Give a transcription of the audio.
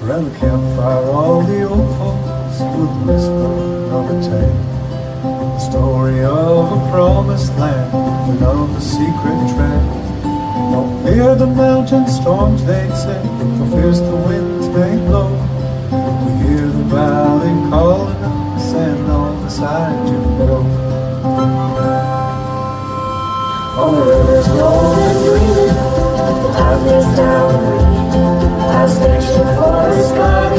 Around the campfire, all the old folks would whisper of a tale, the story of a promised land and of a secret trail. Don't fear the mountain storms, they'd say, for fierce the winds may blow. We hear the valley calling us and on the side to go. All the rivers roll and green, the path leads down green, past ancient forest gardens.